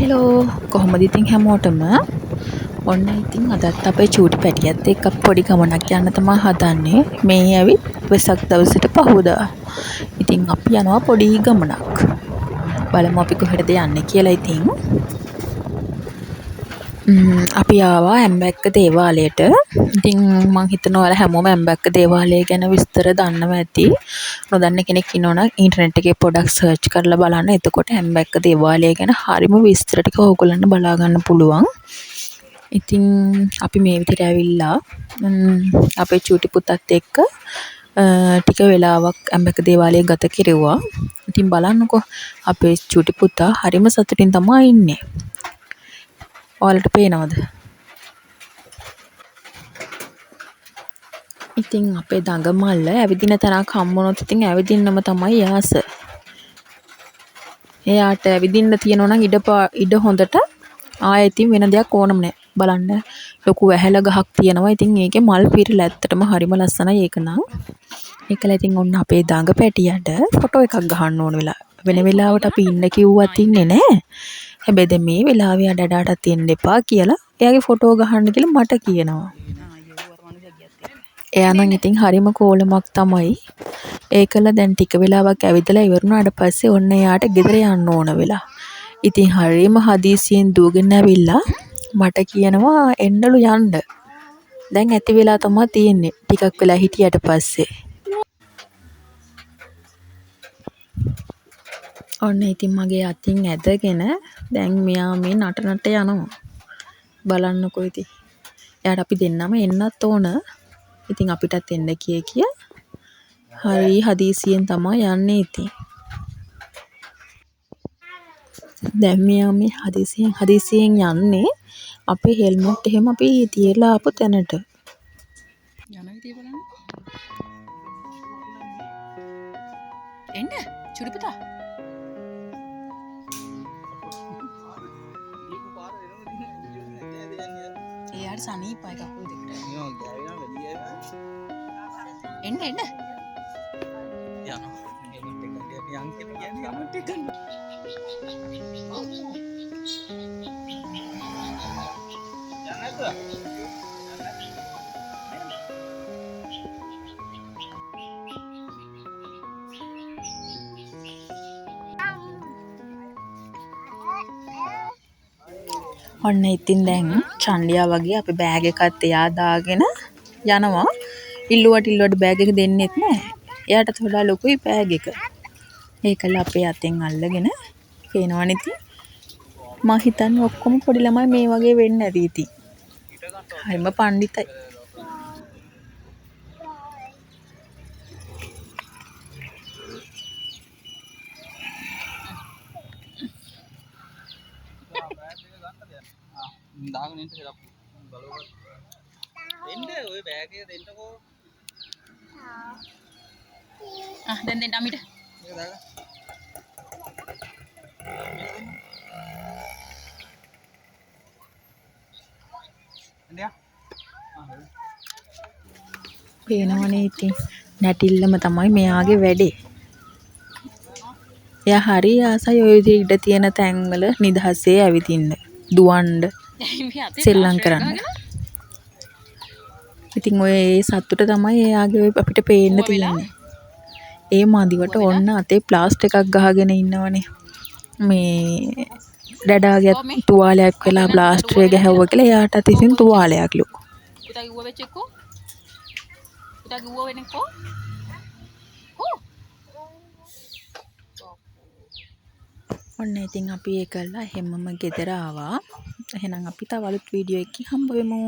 Hello කොහොමද ඉතින් හැමෝටම ඔන්න ඉතින් අදත් අපේ චූටි පැටියත් එක්ක පොඩි ගමනක් යන්න තමයි හදන්නේ මේ ඇවිත් වෙසක් දවසට පහුවදා. ඉතින් අපි යනවා පොඩි ගමනක්. බලමු අපි කොහෙටද යන්නේ කියලා ඉතින්. අපි ආවා ඇම්බැක්ක දේවාලයට. ඉතින් මං හිතනවා ඔයාලා හැමෝම ඇම්බැක්ක දේවාලය ගැන විස්තර දන්නවා ඇති. නොදන්න කෙනෙක් ඉන්නවනම් ඉන්ටර්නෙට් එකේ පොඩක් සර්ච් කරලා බලන්න. එතකොට ඇම්බැක්ක දේවාලය ගැන හරිම විස්තර ටික ඕගොල්ලන්ට බලා ගන්න පුළුවන්. ඉතින් අපි මේ විදිහට ඇවිල්ලා අපේ චූටි පුතත් එක්ක ටික වෙලාවක් ඇම්බැක්ක දේවාලය ගත කෙරුවා. ඉතින් බලන්නකෝ අපේ චූටි පුතා හරිම සතුටින් තමයි ඉන්නේ. ඔයාලට පේනවද? ඉතින් අපේ දඟමල්ල ඇවිදින තැනක් හම්බුනොත් ඉතින් ඇවිදින්නම තමයි ආස. එයාට ඇවිදින්න තියෙනවා නම් ඉඩ හොඳට ආයෙ ඉතින් වෙන දෙයක් ඕනම නැහැ. බලන්න ලොකු වැහැල ගහක් තියෙනවා. ඉතින් ඒකේ මල් පිරලා ඇත්තටම හරිම ලස්සනයි ඒක නම්. ඒකලා ඉතින් ඔන්න අපේ දඟ පැටියට ෆොටෝ එකක් ගහන්න ඕන වෙලා. වෙන වෙලාවට අපි ඉන්න කිව්වත් ඉන්නේ නැහැ. හැබැයි දැන් මේ වෙලාවේ අඩඩාටත් එන්න එපා කියලා එයාගේ ෆොටෝ ගහන්න කියලා මට කියනවා. එයා නම් ඉතින් හරිම කෝලමක් තමයි. ඒකල දැන් ටික වෙලාවක් ඇවිදලා ඉවරුණාට පස්සේ ඔන්න එයාට ගෙදර යන්න ඕන වෙලා. ඉතින් හරිම හදිසියෙන් දුවගෙන ඇවිල්ලා මට කියනවා එන්නලු යන්න. දැන් ඇති වෙලා තමයි තියෙන්නේ. ටිකක් වෙලා හිටියට පස්සේ. ඔන්න ඉතින් මගේ අතින් ඇදගෙන දැන් මෙයා මේ නටනට යනවා. බලන්නකෝ ඉතින්. එයාට අපි දෙන්නම එන්නත් ඕන. ඉතින් අපිටත් එන්න කිය හරි හදිසියෙන් තමයි යන්නේ ඉතින්. දැන් මෙයා මේ හදිසියෙන් යන්නේ අපේ හෙල්මට් එහෙම අපි තියලා ආපු තැනට. යන විදිය බලන්න. එන්න චුටි පුතා. එයාට සනීපයි කකුල් දෙකට. එන්න. යනවා. ඔන්න ඉතින් දැන් චන්ඩියා වගේ අපි බෑග් එකත් එයා දාගෙන යනවා. ඉල්ලුවට බෑග් එක දෙන්නෙත් නැහැ. එයාටත් වඩා ලොකුයි බෑග් එක. ඒකල අපේ අතෙන් අල්ලගෙන පේනවනේ ඉතින්. මම හිතන්නේ ඔක්කොම පොඩි ළමයි මේ වගේ වෙන්න ඇති ඉතින්. හරිම පණ්ඩිතයි. දාගෙන ඉන්න කියලා බලවත්. එන්න ඔය බෑග් එක දෙන්නකෝ. දැන් අමිට. මේක දාගන්න. එන්නයා. පේනවනේ ඉතින් නැටිල්ලම තමයි මෙයාගේ වැඩේ. එයා හරි ආසයි ඔය ඉඩ තියෙන තැන්වල නිදහසේ ඇවිදින්න, දුවන්න, සෙල්ලම් කරන්න. ඉතින් ඔය ඒ සතුට තමයි එයාගේ අපිට පේන්න තියෙන්නේ. ඒ මදිවට ඔන්න අතේ ප්ලාස්ට් එකක් ගහගෙන ඉන්නවනේ. මේ ඩඩාගේ තුවාලයක් වෙලා ප්ලාස්ටර් එක ගැහුවා කියලා එයාටත් ඉතින් තුවාලයක්ලු. පුතා කිව්ව වෙච්චෙක්කෝ. පුතා කිව්ව වෙනකෝ. ඔන්න ඉතින් අපි ඒකලා හැමම ගෙදර ආවා. එහෙනම් අපි තව අලුත් වීඩියෝ එකකින් හම්බ වෙමු.